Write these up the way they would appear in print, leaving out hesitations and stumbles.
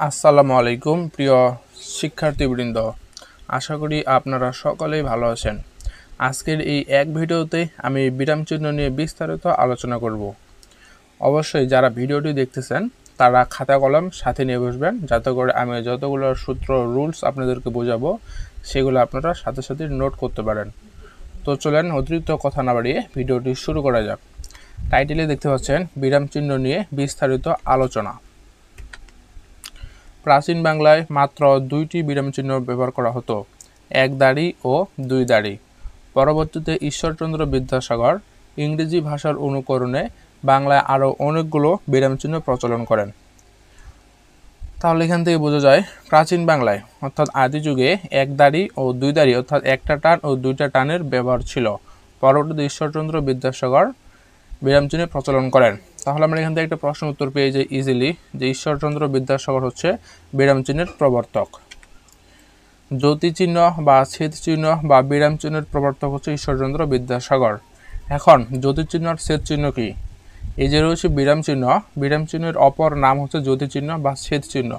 আসসালামু আলাইকুম প্রিয় শিক্ষার্থীবৃন্দ, আশা করি আপনারা সকলেই ভালো আছেন। আজকের এই এক ভিডিওতে আমি বিরাম চিহ্ন নিয়ে বিস্তারিত আলোচনা করব। অবশ্যই যারা ভিডিওটি দেখতেছেন তারা খাতা কলম সাথে নিয়ে বসবেন, যাতে করে আমি যতগুলো সূত্র রুলস আপনাদেরকে বোঝাবো সেগুলো আপনারা সাথে সাথে নোট করতে পারেন। তো চলেন অতিরিক্ত কথা না বাড়িয়ে ভিডিওটি শুরু করা যাক। টাইটেলে দেখতে পাচ্ছেন বিরাম চিহ্ন নিয়ে বিস্তারিত আলোচনা। প্রাচীন বাংলায় মাত্র দুইটি বিরাম চিহ্ন ব্যবহার করা হতো, এক দাড়ি ও দুই দাড়ি। পরবর্তীতে ঈশ্বরচন্দ্র বিদ্যাসাগর ইংরেজি ভাষার অনুকরণে বাংলায় আরও অনেকগুলো বিরাম চিহ্ন প্রচলন করেন। তাহলে এখান থেকে বোঝা যায় প্রাচীন বাংলায় অর্থাৎ আদি যুগে এক দাড়ি ও দুই দাড়ি অর্থাৎ একটা টান ও দুইটা টানের ব্যবহার ছিল। পরবর্তীতে ঈশ্বরচন্দ্র বিদ্যাসাগর বিরাম চিহ্নের প্রচলন করেন। তাহলে আমরা এখান থেকে একটা প্রশ্ন উত্তর পেয়ে যাই ইজিলি, যে ঈশ্বরচন্দ্র বিদ্যাসাগর হচ্ছে বিরাম চিহ্নের প্রবর্তক। জ্যোতি চিহ্ন বা ছেদ চিহ্ন বা বিরাম চিহ্নের প্রবর্তক হচ্ছে ঈশ্বরচন্দ্র বিদ্যাসাগর। এখন জ্যোতি চিহ্ন আর ছেদ চিহ্ন কি? এই যে রয়েছে বিরাম চিহ্ন, বিরাম চিহ্নের অপর নাম হচ্ছে জ্যোতি চিহ্ন বা ছেদ চিহ্ন।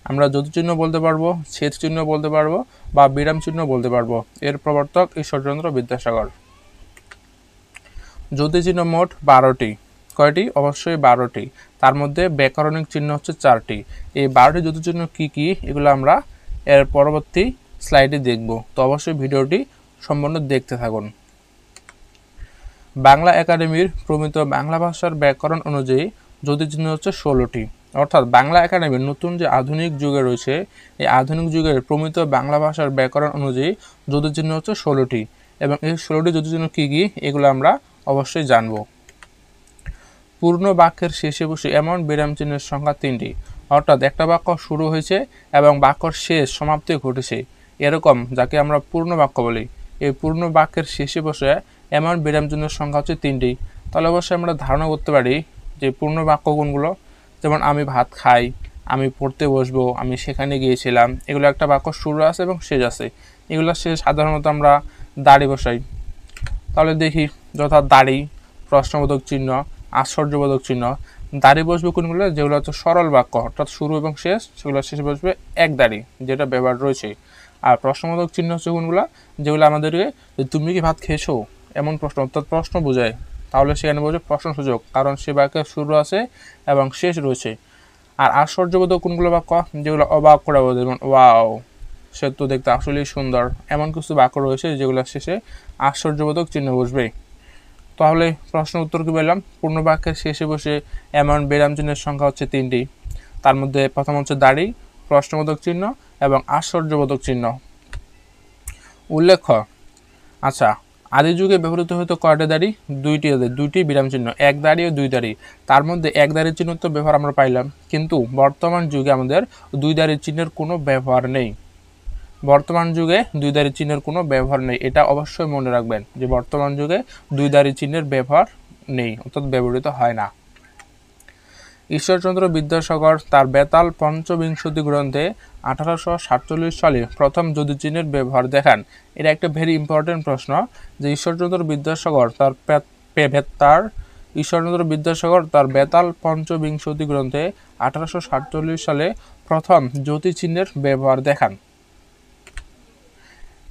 আমরা জ্যোতি চিহ্ন বলতে পারবো, ছেদ চিহ্ন বলতে পারবো বা বিরাম চিহ্ন বলতে পারবো। এর প্রবর্তক ঈশ্বরচন্দ্র বিদ্যাসাগর। জ্যোতি চিহ্ন মোট 12টি। কয়টি? অবশ্যই 12টি। তার মধ্যে ব্যাকরণিক চিহ্ন হচ্ছে 4টি। এই 12টি জ্যোতি চিহ্ন কী কী এগুলো আমরা এর পরবর্তী স্লাইডে দেখব। তো অবশ্যই ভিডিওটি সম্পূর্ণ দেখতে থাকুন। বাংলা একাডেমির প্রমিত বাংলা ভাষার ব্যাকরণ অনুযায়ী জ্যোতি চিহ্ন হচ্ছে 16টি। অর্থাৎ বাংলা একাডেমির নতুন যে আধুনিক যুগে রয়েছে, এই আধুনিক যুগের প্রমিত বাংলা ভাষার ব্যাকরণ অনুযায়ী জ্যোতি চিহ্ন হচ্ছে 16টি। এবং এই 16টি জ্যোতি চিহ্ন কী কী এগুলো আমরা অবশ্যই জানব। পূর্ণ বাক্যের শেষে বসে এমন বিরাম চিহ্নের সংখ্যা 3টি। অর্থাৎ একটা বাক্য শুরু হয়েছে এবং বাক্যর শেষ সমাপ্তি ঘটেছে, এরকম যাকে আমরা পূর্ণ বাক্য বলি। এই পূর্ণ বাক্যের শেষে বসে এমন বিরাম চিহ্নের সংখ্যা হচ্ছে 3টি। তাহলে অবশ্যই আমরা ধারণা করতে পারি যে পূর্ণ বাক্য কোনগুলো। যেমন আমি ভাত খাই, আমি পড়তে বসবো, আমি সেখানে গিয়েছিলাম, এগুলো একটা বাক্য শুরু আছে এবং শেষ আছে। এগুলো শেষ সাধারণত আমরা দাড়ি বসাই। তাহলে দেখি, যথা দাড়ি, প্রশ্নবোধক চিহ্ন, আশ্চর্যবোধক চিহ্ন। দাড়ি বসবে কোনগুলো? যেগুলো হচ্ছে সরল বাক্য অর্থাৎ শুরু এবং শেষ, সেগুলো শেষে বসবে এক দাড়ি, যেটা ব্যবহার রয়েছে। আর প্রশ্নবোধক চিহ্ন হচ্ছে কোনগুলো? যেগুলো আমাদেরকে তুমি কি ভাত খেয়েছো এমন প্রশ্ন অর্থাৎ প্রশ্ন বোঝায়, তাহলে সেখানে বসবে প্রশ্নসূচক, কারণ সে বাক্যের শুরু আছে এবং শেষ রয়েছে। আর আশ্চর্যবোধক কোনগুলো বাক্য? যেগুলো অবাক করে বোঝায়, যেমন ওয়াও, সে তো দেখতে আসলেই সুন্দর, এমন কিছু বাক্য রয়েছে যেগুলো শেষে আশ্চর্যবোধক চিহ্ন বসবে। তাহলে প্রশ্ন উত্তর কি বললাম? পূর্ণ বাক্যের শেষে বসে এমন বিরাম চিহ্নের সংখ্যা হচ্ছে 3টি। তার মধ্যে প্রথম হচ্ছে দাড়ি, প্রশ্নবোধক চিহ্ন এবং আশ্চর্যবোধক চিহ্ন। উল্লেখ্য, আচ্ছা, আদি যুগে ব্যবহৃত হতো কয়টা দাড়ি? দুইটি বিরাম চিহ্ন, এক দাড়ি ও দুই দাড়ি। তার মধ্যে এক দাড়ির চিহ্ন তো ব্যবহার আমরা পাইলাম, কিন্তু বর্তমান যুগে আমাদের দুই দাড়ির চিহ্নের কোনো ব্যবহার নেই। বর্তমান যুগে দুই দাড়ি চিহ্নের কোনো ব্যবহার নেই, এটা অবশ্যই মনে রাখবেন যে বর্তমান যুগে দুই দাড়ি চিহ্নের ব্যবহার নেই, অর্থাৎ ব্যবহৃত হয় না। ঈশ্বরচন্দ্র বিদ্যাসাগর তার বেতাল পঞ্চবিংশতি গ্রন্থে 1847 সালে প্রথম জ্যোতি চিহ্নের ব্যবহার দেখান। এটা একটা ভেরি ইম্পর্টেন্ট প্রশ্ন, যে ঈশ্বরচন্দ্র বিদ্যাসাগর তার বেতাল পঞ্চবিংশতি গ্রন্থে 1847 সালে প্রথম জ্যোতি চিহ্নের ব্যবহার দেখান।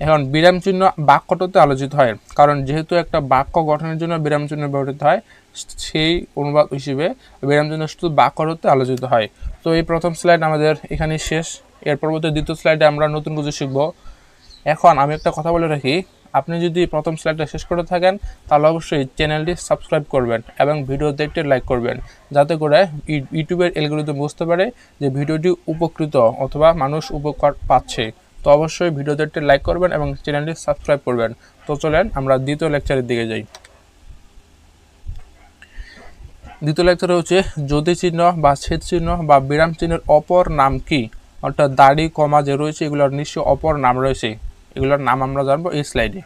এখন বিরাম চিহ্ন বাক্যটাতে আলোচিত হয়, কারণ যেহেতু একটা বাক্য গঠনের জন্য বিরাম চিহ্ন ব্যবহৃত হয়, সেই অনুবাদ হিসেবে বিরাম চিহ্ন শুধু বাক্যটাতে আলোচিত হয়। তো এই প্রথম স্লাইড আমাদের এখানে শেষ। এর পরবর্তী দ্বিতীয় স্লাইডে আমরা নতুন কিছু শিখব। এখন আমি একটা কথা বলে রাখি, আপনি যদি প্রথম স্লাইডটা শেষ করে থাকেন তাহলে অবশ্যই চ্যানেলটি সাবস্ক্রাইব করবেন এবং ভিডিওতে একটি লাইক করবেন, যাতে করে ইউটিউবের অ্যালগরিদম বুঝতে পারে যে ভিডিওটি উপকৃত অথবা মানুষ উপকার পাচ্ছে। তো অবশ্যই ভিডিওতে একটি লাইক করবেন এবং চ্যানেলটি সাবস্ক্রাইব করবেন। তো চলেন আমরা দ্বিতীয় লেকচারের দিকে যাই। দ্বিতীয় লেকচারে হচ্ছে জ্যোতি চিহ্ন বা ছেদ চিহ্ন বা বিরাম চিহ্নের অপর নাম কি। অর্থাৎ দাড়ি, কমা যে রয়েছে এগুলোর নিশ্চয় অপর নাম রয়েছে, এগুলোর নাম আমরা জানবো এই স্লাইডে।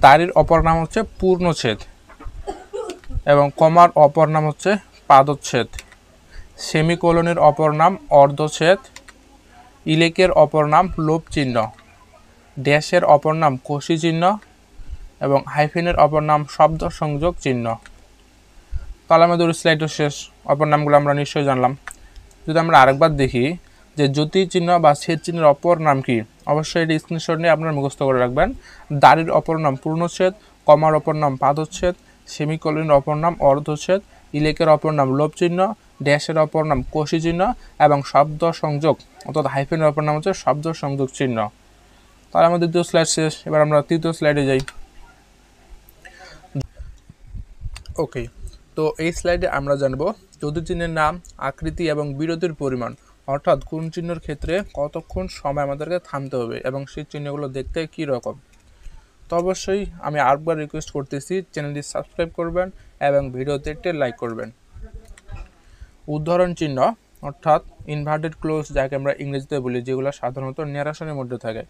দাড়ির অপর নাম হচ্ছে পূর্ণচ্ছেদ এবং কমার অপর নাম হচ্ছে পাদচ্ছেদ। সেমিকোলনের অপর নাম অর্ধচ্ছেদ। ইলেকের অপর নাম লোপ চিহ্ন। ড্যাশের অপর নাম কষি চিহ্ন। এবং হাইফেনের অপর নাম শব্দ সংযোগ চিহ্ন। তাহলে আমাদের স্লাইডও শেষ, অপর নামগুলো আমরা নিশ্চয়ই জানলাম। যদি আমরা আরেকবার দেখি যে জ্যোতি চিহ্ন বা ছেদ চিহ্নের অপর নাম কি, অবশ্যই এটি স্ক্রিনশট নিয়ে আপনারা মুখস্থ করে রাখবেন। দাড়ির অপর নাম পূর্ণচ্ছেদ, কমার অপর নাম পাদচ্ছেদ, সেমিকোলনের অপর নাম অর্ধচ্ছেদ, ইলেকের অপর নাম লোপ চিহ্ন, ড্যাশের অপর নাম কোষী চিহ্ন এবং শব্দ সংযোগ অর্থাৎ হাইফেনের অপর নাম হচ্ছে শব্দ সংযোগ চিহ্ন। তাহলে আমাদের দ্বিতীয় স্লাইড শেষ, এবার আমরা তৃতীয় স্লাইডে যাই। ওকে, তো এই স্লাইডে আমরা জানবো জ্যোতি চিহ্নের নাম, আকৃতি এবং বিরতির পরিমাণ, অর্থাৎ কোন চিহ্নের ক্ষেত্রে কতক্ষণ সময় আমাদেরকে থামতে হবে এবং সেই চিহ্নগুলো দেখতে কী রকম। তো অবশ্যই আমি আরেকবার রিকোয়েস্ট করতেছি চ্যানেলটি সাবস্ক্রাইব করবেন এবং ভিডিওতে একটি লাইক করবেন। উদাহরণ চিহ্ন অর্থাৎ ইনভার্টেড ক্লোজ, যাকে আমরা ইংরেজিতে বলি, যেগুলো সাধারণত নেরাসনের মধ্যে থাকে,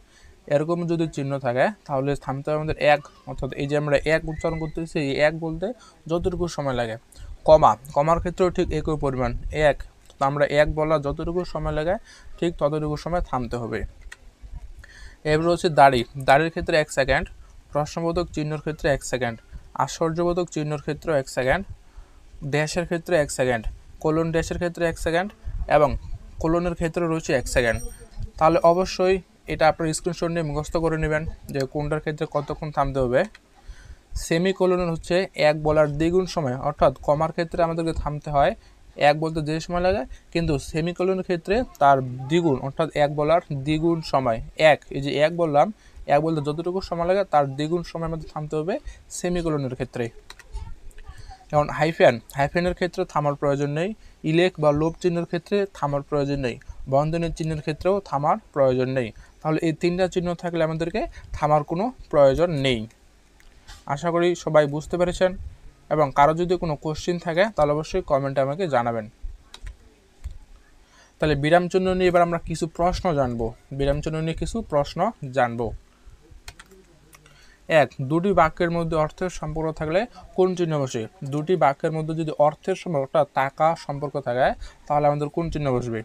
এরকম যদি চিহ্ন থাকে তাহলে থামতে হবে আমাদের এক, অর্থাৎ এই যে আমরা এক উচ্চারণ করতেছি, এই এক বলতে যতটুকু সময় লাগে। কমার ক্ষেত্রেও ঠিক একই পরিমাণ এক, তো আমরা এক বলা যতটুকু সময় লাগে ঠিক ততটুকু সময় থামতে হবে। এবার হচ্ছে দাড়ির ক্ষেত্রে 1 সেকেন্ড, প্রশ্নবোধক চিহ্নের ক্ষেত্রে 1 সেকেন্ড, আশ্চর্যবোধক চিহ্নের ক্ষেত্রে 1 সেকেন্ড, ড্যাশের ক্ষেত্রে 1 সেকেন্ড, কোলন ড্যাশের ক্ষেত্রে 1 সেকেন্ড এবং কোলনের ক্ষেত্রে রয়েছে 1 সেকেন্ড। তাহলে অবশ্যই এটা আপনার স্ক্রিনশট নিয়ে মুখস্থ করে নেবেন যে কোনটার ক্ষেত্রে কতক্ষণ থামতে হবে। সেমিকোলনের হচ্ছে এক বলার দ্বিগুণ সময়, অর্থাৎ কমার ক্ষেত্রে আমাদেরকে থামতে হয় এক বলতে যে সময় লাগে, কিন্তু সেমিকোলনের ক্ষেত্রে তার দ্বিগুণ, অর্থাৎ এক বলার দ্বিগুণ সময় এক, এই যে এক বললাম, এক বলতে যতটুকু সময় লাগে তার দ্বিগুণ সময় আমাদের থামতে হবে সেমিকোলনের ক্ষেত্রে। যেমন হাইফেনের ক্ষেত্রে থামার প্রয়োজন নেই, ইলেক বা লোপ চিহ্নের ক্ষেত্রে থামার প্রয়োজন নেই, বন্ধনের চিহ্নের ক্ষেত্রেও থামার প্রয়োজন নেই। তাহলে এই তিনটা চিহ্ন থাকলে আমাদেরকে থামার কোনো প্রয়োজন নেই। আশা করি সবাই বুঝতে পেরেছেন, এবং কারো যদি কোনো কোশ্চিন থাকে তাহলে অবশ্যই কমেন্টে আমাকে জানাবেন। তাহলে বিরাম চিহ্ন নিয়ে এবার আমরা কিছু প্রশ্ন জানবো। এক, দুটি বাক্যের মধ্যে অর্থের সম্পর্ক থাকলে কোন চিহ্ন বসে? দুটি বাক্যের মধ্যে যদি অর্থের সম্পর্ক অর্থাৎ টাকা সম্পর্ক থাকে তাহলে আমাদের কোন চিহ্ন বসবে?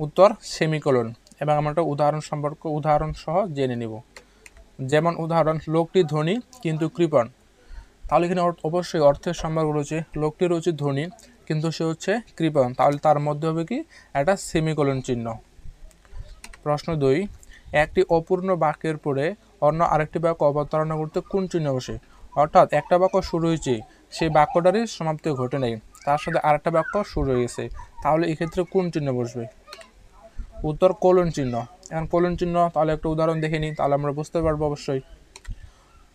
উত্তর সেমিকোলন। এবং আমরা একটা উদাহরণ সহ জেনে নিব। যেমন উদাহরণ, লোকটি ধনী কিন্তু কৃপণ। তাহলে এখানে অবশ্যই অর্থের সম্পর্ক রয়েছে, লোকটি রয়েছে ধনী কিন্তু সে হচ্ছে কৃপণ, তাহলে তার মধ্যে হবে কি একটা সেমিকোলন চিহ্ন। প্রশ্ন 2, একটি অপূর্ণ বাক্যের পরে অন্য আরেকটি বাক্য অবতারণা করতে কোন চিহ্ন বসে? অর্থাৎ একটা বাক্য শুরু হয়েছে, সেই বাক্যটারই সমাপ্তি ঘটে নাই, তার সাথে আরেকটা বাক্য শুরু হয়ে গেছে, তাহলে এক্ষেত্রে কোন চিহ্ন বসবে? উত্তর কোলন চিহ্ন। এখন কোলন চিহ্ন তাহলে একটা উদাহরণ দেখে নিই, তাহলে আমরা বুঝতে পারবো অবশ্যই।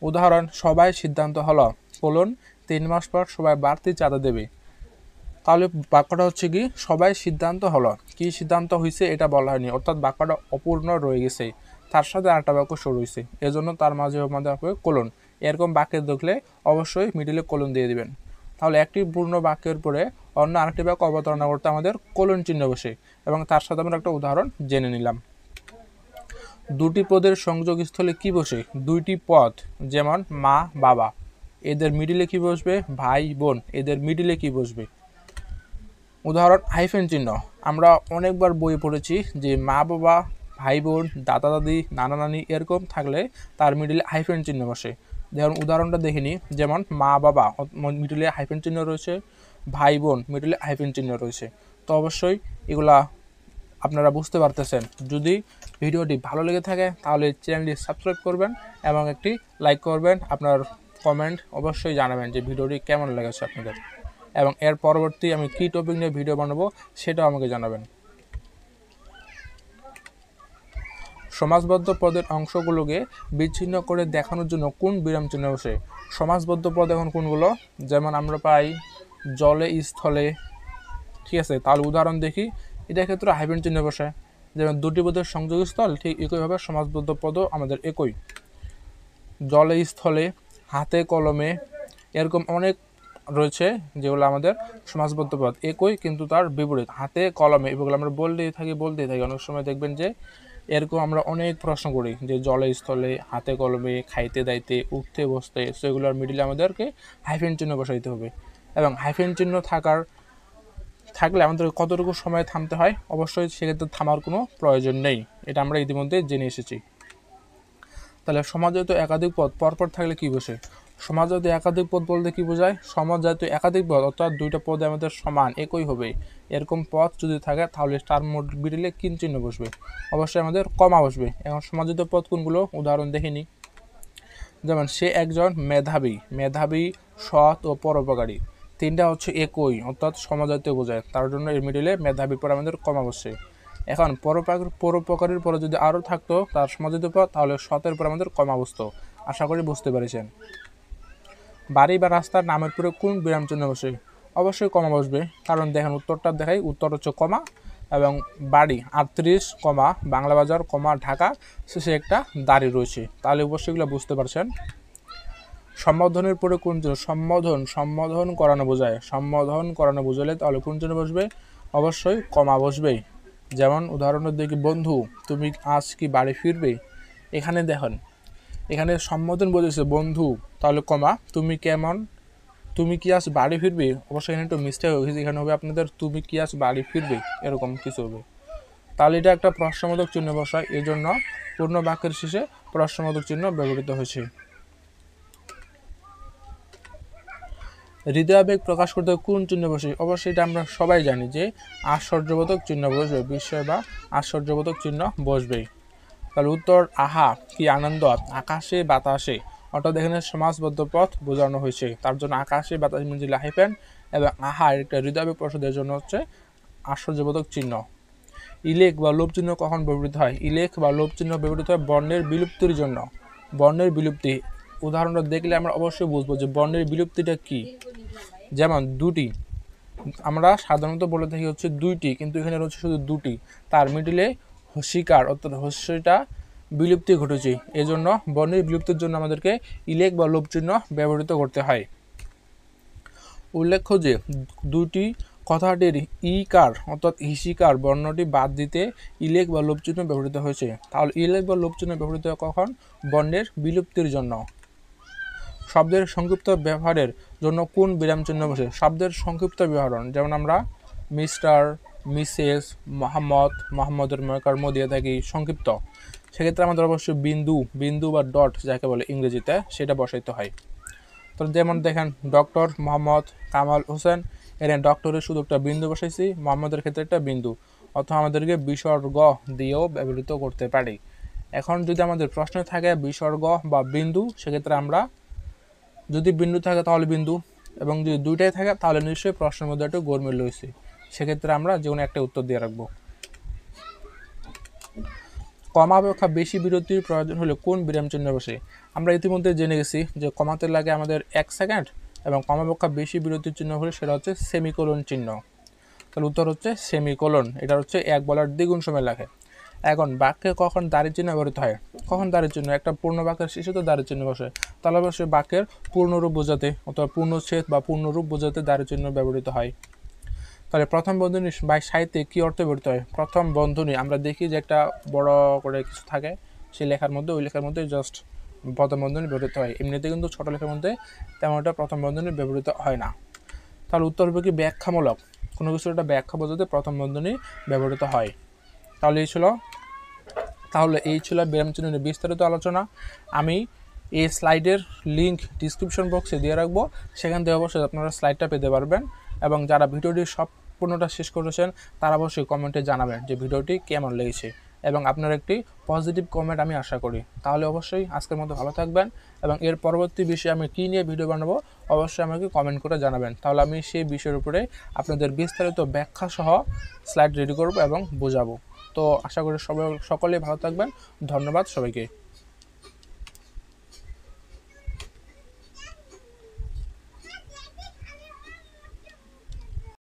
উদাহরণ, সবাই সিদ্ধান্ত হলো কোলন 3 মাস পর সবাই বাড়তি চাঁদা দেবে। তাহলে বাক্যটা হচ্ছে কি সবাই সিদ্ধান্ত হলো, কি সিদ্ধান্ত হয়েছে এটা বলা হয়নি, অর্থাৎ বাক্যটা অপূর্ণ রয়ে গেছে, তার সাথে আরেকটা বাক্য শুরু হয়েছে, এজন্য তার মাঝে হবে কোলন। এরকম বাক্যে দেখলে অবশ্যই মিডিলে কোলন দিয়ে দিবেন। তাহলে একটি পূর্ণ বাক্যের পরে অন্য আরেকটি বাক্য অবতারণা করতে আমাদের কোলন চিহ্ন বসে, এবং তার সাথে আমরা একটা উদাহরণ জেনে নিলাম। দুটি পদের সংযোগস্থলে কি বসে? দুইটি পদ, যেমন মা বাবা, এদের মিডিলে কি বসবে? ভাই বোন, এদের মিডিলে কি বসবে? উদাহরণ, হাইফেন চিহ্ন। আমরা অনেকবার বই পড়েছি যে মা বাবা, ভাই বোন, দাদা দাদি, নানা নানি এরকম থাকলে তার মিডিলে হাইফেন চিহ্ন বসে। যেমন উদাহরণটা দেখে নিই, যেমন মা বাবা মিডিলে হাইফেন চিহ্ন রয়েছে, ভাই বোন মিডিলে হাইফেন চিহ্ন রয়েছে। তো অবশ্যই এগুলা আপনারা বুঝতে পারতেছেন। যদি ভিডিওটি ভালো লেগে থাকে তাহলে চ্যানেলটি সাবস্ক্রাইব করবেন এবং একটি লাইক করবেন। আপনার কমেন্ট অবশ্যই জানাবেন যে ভিডিওটি কেমন লেগেছে আপনাদের, এবং এর পরবর্তী আমি কী টপিক নিয়ে ভিডিও বানাবো সেটাও আমাকে জানাবেন। সমাসবদ্ধ পদের অংশগুলোকে বিচ্ছিন্ন করে দেখানোর জন্য কোন বিরাম চিহ্ন বসে? সমাসবদ্ধ পদ এখন কোনগুলো? যেমন আমরা পাই জলে, স্থলে, ঠিক আছে। তাহলে উদাহরণ দেখি, এটার ক্ষেত্রে হাইফেন চিহ্ন বসে। যেমন দুটি পদের সংযোগস্থল, ঠিক একইভাবে সমাসবদ্ধ পদও আমাদের একই, জলে, স্থলে, হাতে কলমে, এরকম অনেক রয়েছে যেগুলো আমাদের সমাসবদ্ধ পদ একই, কিন্তু তার বিপরীত হাতে কলমে, এগুলো আমরা বলতেই থাকি। অনেক সময় দেখবেন যে এরকম আমরা অনেক প্রশ্ন করি যে জলে, স্থলে, হাতে কলমে, খাইতে দাইতে, উঠতে বসতে, সেগুলোর মিডিলে আমাদেরকে হাইফেন চিহ্ন বসাইতে হবে। এবং হাইফেন চিহ্ন থাকলে আমাদের কতটুকু সময় থামতে হয়? অবশ্যই সেক্ষেত্রে থামার কোনো প্রয়োজন নেই, এটা আমরা ইতিমধ্যে জেনে এসেছি। তাহলে সমাজজাত একাধিক পদ পরপর থাকলে কি বসে? সমাজজাত একাধিক পদ বলতে কি বোঝায়? সমাজজাত একাধিক পদ অর্থাৎ দুইটা পদে আমাদের সমান একই হবে এরকম পদ যদি থাকে তাহলে তার মিডিলে কি চিহ্ন বসবে? অবশ্যই আমাদের কমা বসবে। এখন সমাজজাত পদ কোনগুলো উদাহরণ দেখিনি। যেমন সে একজন মেধাবী, মেধাবী, সৎ ও পরোপকারী, তিনটা হচ্ছে একই অর্থাৎ সমাজজাতীয় বোঝায়, তার জন্য এর মিডিলে মেধাবীর পর আমাদের কমা বসে। এখন পরোপকারীর পরে যদি আরও থাকতো তার সমাজজাতীয় পদ তাহলে সতের পর আমাদের কমা বসতো। আশা করি বুঝতে পেরেছেন। বাড়ি বা রাস্তার নামের পরে কোন বিরাম চিহ্ন বসে? অবশ্যই কমা বসবে, কারণ দেখেন উত্তরটা দেখাই, উত্তর হচ্ছে কমা এবং বাড়ি 38, বাংলা বাজার, ঢাকা, শেষে একটা দাড়ি রয়েছে, তাহলে অবশ্যই এগুলো বুঝতে পারছেন। সম্বোধনের পরে কোন চিহ্ন? সম্বোধন করানো বোঝায়, সম্বোধন করানো বোঝালে তাহলে কোন চিহ্ন বসবে? অবশ্যই কমা বসবে। যেমন উদাহরণের দিকে বন্ধু তুমি আজ কি বাড়ি ফিরবে, এখানে দেখেন এখানে সম্বোধন বোঝাচ্ছে বন্ধু, তাহলে কমা, তুমি কেমন, তুমি কি আজ বাড়ি ফিরবে, অবশ্যই এখানে একটু মিস্টেক হয়ে গেছে, এখানে হবে আপনাদের তুমি কি আজ বাড়ি ফিরবে, এরকম কিছু হবে। তাহলে এটা একটা প্রশ্নবোধক চিহ্ন বসায়, এই জন্য পূর্ণ বাক্যের শেষে প্রশ্নবোধক চিহ্ন ব্যবহৃত হয়েছে। হৃদয়াবেগ প্রকাশ করতে কোন চিহ্ন বসে? অবশ্যই এটা আমরা সবাই জানি যে আশ্চর্যবোধক চিহ্ন বসবে, বিস্ময় বা আশ্চর্যবোধক চিহ্ন বসবে। তাহলে উত্তর আহা কি আনন্দ, আকাশে বাতাসে, অর্থাৎ এখানে সমাজবদ্ধ পথ বোঝানো হয়েছে, তার জন্য আকাশে বাতাসে মিলে লাহিপেন এবং আহা একটা হৃদয়াবেগ প্রসাদের জন্য হচ্ছে আশ্চর্যবোধক চিহ্ন। ইলেখ বা লোভ চিহ্ন কখন ব্যবহৃত হয়? ইলেখ বা লোভ চিহ্ন ব্যবহৃত হয় বর্ণের বিলুপ্তির জন্য। বর্ণের বিলুপ্তি উদাহরণটা দেখলে আমরা অবশ্যই বুঝবো যে বর্ণের বিলুপ্তিটা কি। যেমন দুটি, আমরা সাধারণত বলে থাকি হচ্ছে দুইটি, কিন্তু এখানে হচ্ছে শুধু দুটি, তার মিডিলে হস্যিকার অর্থাৎ হস্যটা বিলুপ্তি ঘটেছে, এজন্য বর্ণের বিলুপ্তির জন্য আমাদেরকে ইলেখ বা লোভ চিহ্ন ব্যবহৃত করতে হয়। উল্লেখ্য যে দুটি কথাটির ইকার অর্থাৎ হিসিকার বর্ণটি বাদ দিতে ইলেখ বা লোভ চিহ্ন ব্যবহৃত হয়েছে। তাহলে ইলেখ বা লোভ চিহ্ন ব্যবহৃত হয় কখন? বর্ণের বিলুপ্তির জন্য। শব্দের সংক্ষিপ্ত ব্যবহারের জন্য কোন বিরাম চিহ্ন বসে? শব্দের সংক্ষিপ্ত ব্যবহার, যেমন আমরা মিস্টার, মিসেস, মোহাম্মদ, মোহাম্মদের ময়কর্ম দিয়ে থাকি সংক্ষিপ্ত, সেক্ষেত্রে আমাদের অবশ্যই বিন্দু বা ডট যাকে বলে ইংরেজিতে সেটা বসাইতে হয়। তো যেমন দেখেন ডক্টর মোহাম্মদ কামাল হোসেন, এর ডক্টরের শুধু একটা বিন্দু বসাইছি, মোহাম্মদের ক্ষেত্রে একটা বিন্দু, অথবা আমাদেরকে বিসর্গ দিয়েও ব্যবহৃত করতে পারি। এখন যদি আমাদের প্রশ্নে থাকে বিসর্গ বা বিন্দু, সেক্ষেত্রে আমরা যদি বিন্দু থাকে তাহলে বিন্দু, এবং যদি দুইটাই থাকে তাহলে নিশ্চয়ই প্রশ্নের মধ্যে একটু গরমিল রয়েছে, সেক্ষেত্রে আমরা যে কোনো একটা উত্তর দিয়ে রাখবো। কমা অপেক্ষা বেশি বিরতির প্রয়োজন হলে কোন বিরাম চিহ্ন বসে? আমরা ইতিমধ্যে জেনে গেছি যে কমাতে লাগে আমাদের 1 সেকেন্ড, এবং কমা অপেক্ষা বেশি বিরতির চিহ্ন হলে সেটা হচ্ছে সেমিকোলন চিহ্ন। তাহলে উত্তর হচ্ছে সেমিকোলন, এটা হচ্ছে 1 বলার দ্বিগুণ সময় লাগে। এখন বাক্যে কখন দাড়ি চিহ্ন ব্যবহৃত হয়? কখন দাড়ি চিহ্ন? একটা পূর্ণ বাক্যের শেষে তো দাড়ি চিহ্ন বসে, তাহলে অবশ্যই বাক্যের পূর্ণরূপ বোঝাতে অথবা পূর্ণচ্ছেদ বা পূর্ণরূপ বোঝাতে দাড়ি চিহ্ন ব্যবহৃত হয়। তাহলে প্রথম বন্ধনী বা সাহিত্যে কী অর্থে ব্যবহৃত হয়? প্রথম বন্ধনী আমরা দেখি যে একটা বড় করে কিছু থাকে সেই লেখার মধ্যে, ওই লেখার মধ্যে জাস্ট প্রথম বন্ধনী ব্যবহৃত হয়, এমনিতে কিন্তু ছোট লেখার মধ্যে তেমন একটা প্রথম বন্ধনী ব্যবহৃত হয় না। তাহলে উত্তর হবে কি ব্যাখ্যামূলক, কোনো কিছু একটা ব্যাখ্যা বোঝাতে প্রথম বন্ধনী ব্যবহৃত হয়। তাহলে এই ছিল বিরাম চিহ্ন নিয়ে বিস্তারিত আলোচনা। আমি এই স্লাইডের লিঙ্ক ডিসক্রিপশন বক্সে দিয়ে রাখবো, সেখান থেকে অবশ্যই আপনারা স্লাইডটা পেতে পারবেন, এবং যারা ভিডিওটি সম্পূর্ণটা শেষ করেছেন তারা অবশ্যই কমেন্টে জানাবেন যে ভিডিওটি কেমন লেগেছে, এবং আপনার একটি পজিটিভ কমেন্ট আমি আশা করি। তাহলে অবশ্যই আজকের মতো ভালো থাকবেন, এবং এর পরবর্তী বিষয়ে আমি কী নিয়ে ভিডিও বানাবো অবশ্যই আমাকে কমেন্ট করে জানাবেন, তাহলে আমি সেই বিষয়ের উপরে আপনাদের বিস্তারিত ব্যাখ্যা সহ স্লাইড রেডি করব এবং বোঝাবো। তো আশা করি সকলেই ভালো থাকবেন। ধন্যবাদ সবাইকে।